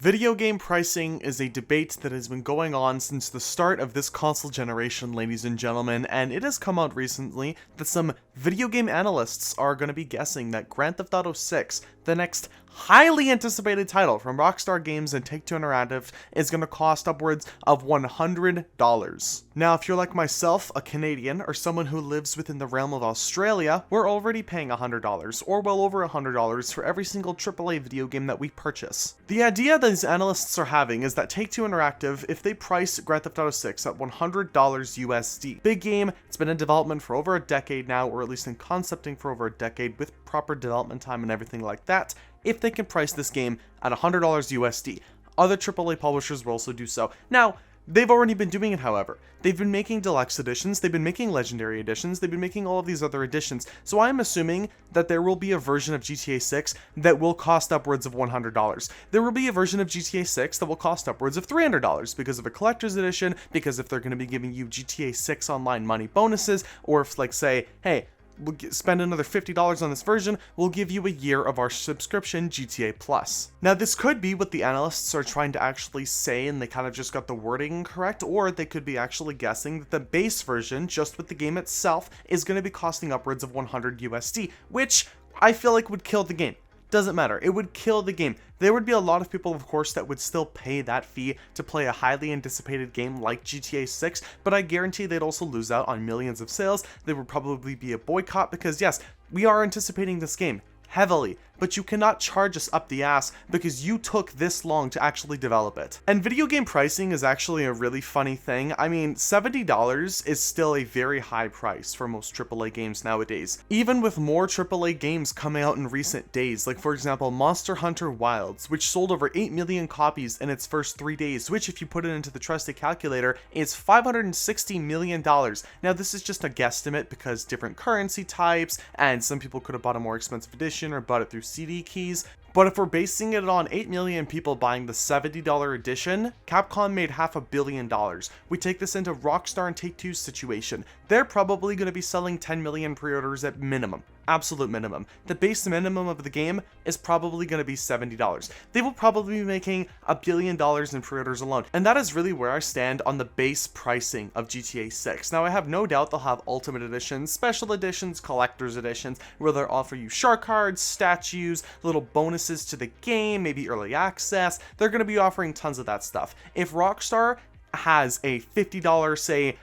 Video game pricing is a debate that has been going on since the start of this console generation, ladies and gentlemen, and it has come out recently that some video game analysts are going to be guessing that Grand Theft Auto 6, the next highly anticipated title from Rockstar Games and Take-Two Interactive, is going to cost upwards of $100. Now, if you're like myself, a Canadian, or someone who lives within the realm of Australia, we're already paying $100, or well over $100 for every single AAA video game that we purchase. The idea that these analysts are having is that Take-Two Interactive, if they price Grand Theft Auto 6 at $100 USD, big game, it's been in development for over a decade now, or at least in concepting for over a decade with proper development time and everything like that, if they can price this game at $100 USD. Other AAA publishers will also do so. Now, they've already been doing it, however. They've been making deluxe editions, they've been making legendary editions, they've been making all of these other editions, so I'm assuming that there will be a version of GTA 6 that will cost upwards of $100. There will be a version of GTA 6 that will cost upwards of $300 because of a collector's edition, because if they're going to be giving you GTA 6 online money bonuses, or if, like, say, hey, we'll spend another $50 on this version, we'll give you a year of our subscription GTA Plus. Now, this could be what the analysts are trying to actually say and they kind of just got the wording correct, or they could be actually guessing that the base version, just with the game itself, is going to be costing upwards of $100 USD, which I feel like would kill the game. Doesn't matter, it would kill the game. There would be a lot of people, of course, that would still pay that fee to play a highly anticipated game like GTA 6, but I guarantee they'd also lose out on millions of sales. There would probably be a boycott because, yes, we are anticipating this game heavily, but you cannot charge us up the ass because you took this long to actually develop it. And video game pricing is actually a really funny thing. I mean, $70 is still a very high price for most AAA games nowadays. Even with more AAA games coming out in recent days, like for example, Monster Hunter Wilds, which sold over 8 million copies in its first 3 days, which if you put it into the trusted calculator, is $560 million. Now this is just a guesstimate because different currency types, and some people could have bought a more expensive edition or bought it through CD keys, but if we're basing it on 8 million people buying the $70 edition, Capcom made $500 million. We take this into Rockstar and Take-Two's situation. They're probably going to be selling 10 million pre-orders at minimum. Absolute minimum. The base minimum of the game is probably going to be $70. They will probably be making $1 billion in pre-orders alone. And that is really where I stand on the base pricing of GTA 6. Now, I have no doubt they'll have Ultimate Editions, Special Editions, Collector's Editions, where they'll offer you shark cards, statues, little bonuses to the game, maybe early access. They're going to be offering tons of that stuff. If Rockstar has a $50, say,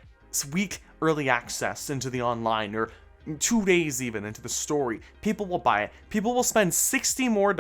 week early access into the online, or 2 days even into the story, people will buy it. People will spend $60 more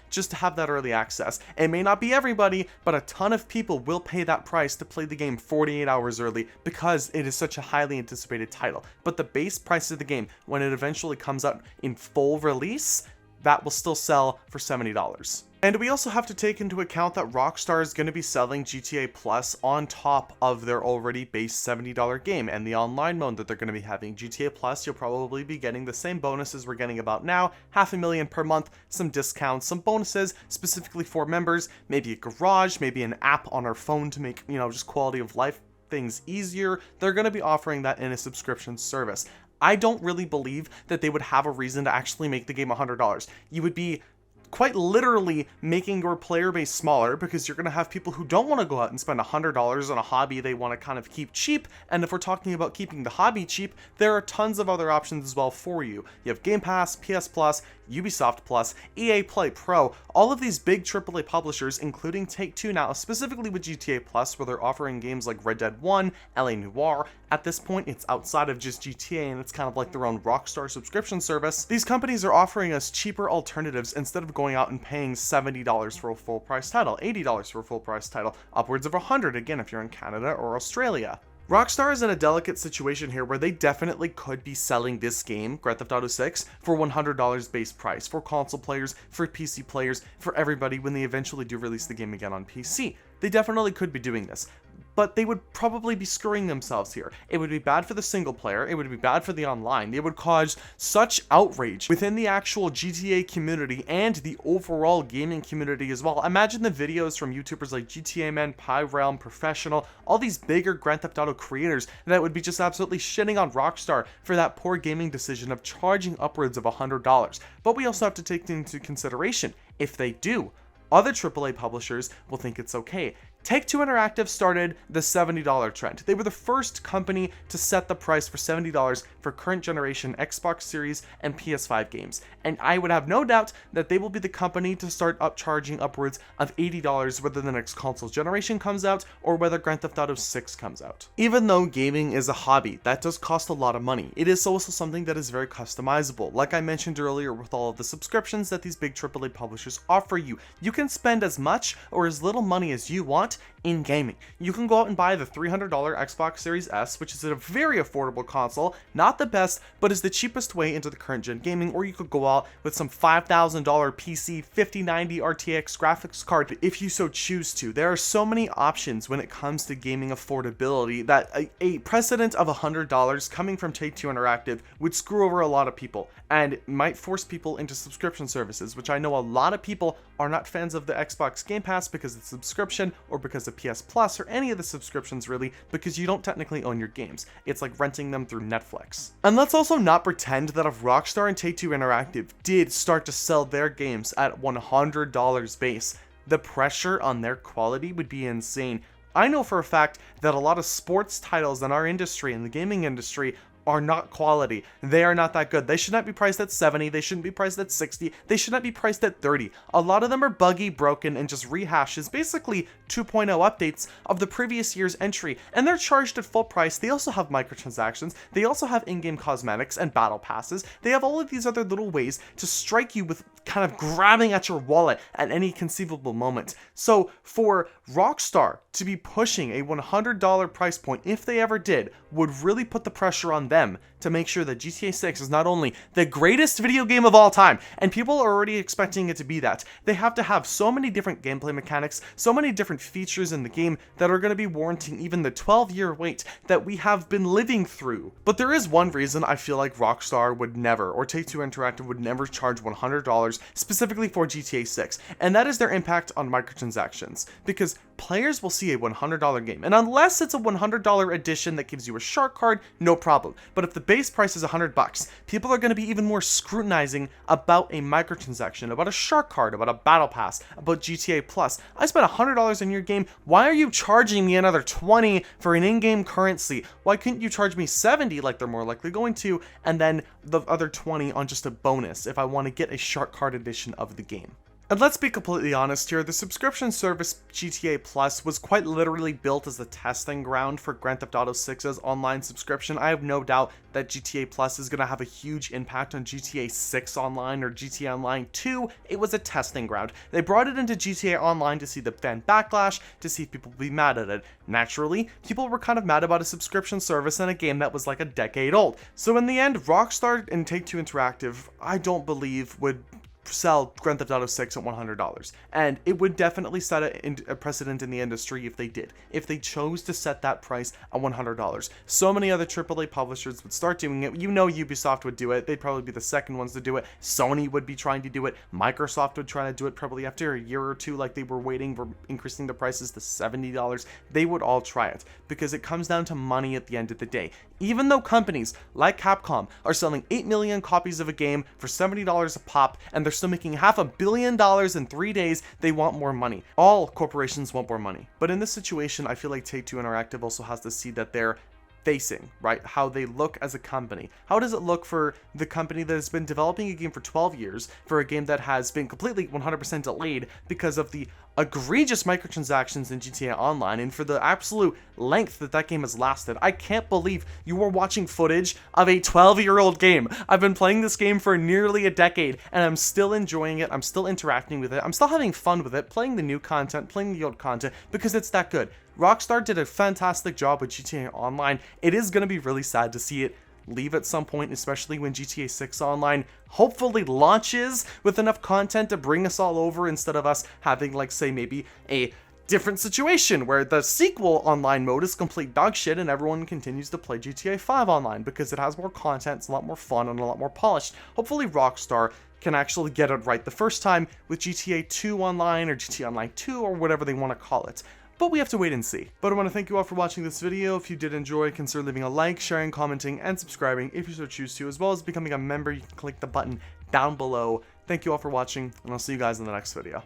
just to have that early access. It may not be everybody, but a ton of people will pay that price to play the game 48 hours early because it is such a highly anticipated title. But the base price of the game, when it eventually comes out in full release, that will still sell for $70. And we also have to take into account that Rockstar is going to be selling GTA Plus on top of their already base $70 game and the online mode that they're going to be having. GTA Plus, you'll probably be getting the same bonuses we're getting about now, $500,000 per month, some discounts, some bonuses specifically for members, maybe a garage, maybe an app on our phone to make, just quality of life things easier. They're going to be offering that in a subscription service. I don't really believe that they would have a reason to actually make the game $100. You would be quite literally making your player base smaller because you're going to have people who don't want to go out and spend $100 on a hobby they want to kind of keep cheap. And if we're talking about keeping the hobby cheap, there are tons of other options as well for you. You have Game Pass, PS Plus, Ubisoft Plus, EA Play Pro, all of these big AAA publishers, including Take-Two now, specifically with GTA Plus, where they're offering games like Red Dead 1, LA Noire. At this point, it's outside of just GTA and it's kind of like their own Rockstar subscription service. These companies are offering us cheaper alternatives instead of going out and paying $70 for a full price title, $80 for a full price title, upwards of $100 again if you're in Canada or Australia. Rockstar is in a delicate situation here where they definitely could be selling this game, Grand Theft Auto 6, for $100 base price, for console players, for PC players, for everybody when they eventually do release the game again on PC. They definitely could be doing this, but they would probably be screwing themselves here. It would be bad for the single player, it would be bad for the online, it would cause such outrage within the actual GTA community and the overall gaming community as well. Imagine the videos from YouTubers like GTA Man, PyRealm, Professional, all these bigger Grand Theft Auto creators that would be just absolutely shitting on Rockstar for that poor gaming decision of charging upwards of $100. But we also have to take into consideration, if they do, other AAA publishers will think it's okay. Take-Two Interactive started the $70 trend. They were the first company to set the price for $70 for current generation Xbox Series and PS5 games, and I would have no doubt that they will be the company to start charging upwards of $80 whether the next console generation comes out or whether Grand Theft Auto 6 comes out. Even though gaming is a hobby, that does cost a lot of money. It is also something that is very customizable. Like I mentioned earlier with all of the subscriptions that these big AAA publishers offer you, you can spend as much or as little money as you want in gaming. You can go out and buy the $300 Xbox Series S, which is a very affordable console, not the best, but is the cheapest way into the current gen gaming, or you could go out with some $5,000 PC 5090 RTX graphics card if you so choose to. There are so many options when it comes to gaming affordability that a precedent of $100 coming from Take-Two Interactive would screw over a lot of people and might force people into subscription services, which I know a lot of people are not fans of the Xbox Game Pass because it's subscription, or because of PS Plus, or any of the subscriptions really, because you don't technically own your games. It's like renting them through Netflix. And let's also not pretend that if Rockstar and Take-Two Interactive did start to sell their games at $100 base, the pressure on their quality would be insane. I know for a fact that a lot of sports titles in our industry, in the gaming industry, are not quality. They are not that good. They should not be priced at 70. They shouldn't be priced at 60. They should not be priced at 30. A lot of them are buggy, broken, and just rehashes, basically 2.0 updates of the previous year's entry, and they're charged at full price. They also have microtransactions. They also have in-game cosmetics and battle passes. They have all of these other little ways to strike you with kind of grabbing at your wallet at any conceivable moment. So for Rockstar to be pushing a $100 price point, if they ever did, would really put the pressure on them to make sure that GTA 6 is not only the greatest video game of all time, and people are already expecting it to be that. They have to have so many different gameplay mechanics, so many different features in the game that are going to be warranting even the 12-year wait that we have been living through. But there is one reason I feel like Rockstar would never, or Take-Two Interactive would never charge $100 specifically for GTA 6, and that is their impact on microtransactions, because players will see a $100 game, and unless it's a $100 edition that gives you a shark card, no problem. But if the base price is $100, people are going to be even more scrutinizing about a microtransaction, about a shark card, about a battle pass, about GTA Plus. I spent $100 on your game. Why are you charging me another $20 for an in-game currency? Why couldn't you charge me $70 like they're more likely going to, and then the other $20 on just a bonus if I want to get a shark card edition of the game? And let's be completely honest here, the subscription service GTA Plus was quite literally built as a testing ground for Grand Theft Auto 6's online subscription. I have no doubt that GTA Plus is going to have a huge impact on GTA 6 Online or GTA Online 2. It was a testing ground. They brought it into GTA Online to see the fan backlash, to see if people would be mad at it. Naturally, people were kind of mad about a subscription service in a game that was like a decade old. So in the end, Rockstar and Take-Two Interactive, I don't believe would sell Grand Theft Auto 6 at $100, and it would definitely set a precedent in the industry if they did. If they chose to set that price at $100, so many other AAA publishers would start doing it. You know, Ubisoft would do it. They'd probably be the second ones to do it. Sony would be trying to do it. Microsoft would try to do it probably after a year or two, like they were waiting for increasing the prices to $70. They would all try it because it comes down to money at the end of the day. Even though companies like Capcom are selling 8 million copies of a game for $70 a pop, and they're still making $500 million in 3 days, they want more money. All corporations want more money. But in this situation, I feel like Take-Two Interactive also has to see that they're facing, right? How they look as a company. How does it look for the company that has been developing a game for 12 years, for a game that has been completely 100% delayed because of the egregious microtransactions in GTA Online, and for the absolute length that that game has lasted? I can't believe you were watching footage of a 12-year-old game. I've been playing this game for nearly a decade, and I'm still enjoying it. I'm still interacting with it. I'm still having fun with it, playing the new content, playing the old content, because it's that good. Rockstar did a fantastic job with GTA Online. It is going to be really sad to see it leave at some point, especially when GTA 6 Online hopefully launches with enough content to bring us all over, instead of us having, like, say, maybe a different situation where the sequel online mode is complete dog shit and everyone continues to play GTA 5 Online because it has more content, it's a lot more fun, and a lot more polished. Hopefully Rockstar can actually get it right the first time with GTA 2 Online or GTA Online 2 or whatever they want to call it. But we have to wait and see. But I want to thank you all for watching this video. If you did enjoy, consider leaving a like, sharing, commenting, and subscribing if you so choose to, as well as becoming a member. You can click the button down below. Thank you all for watching, and I'll see you guys in the next video.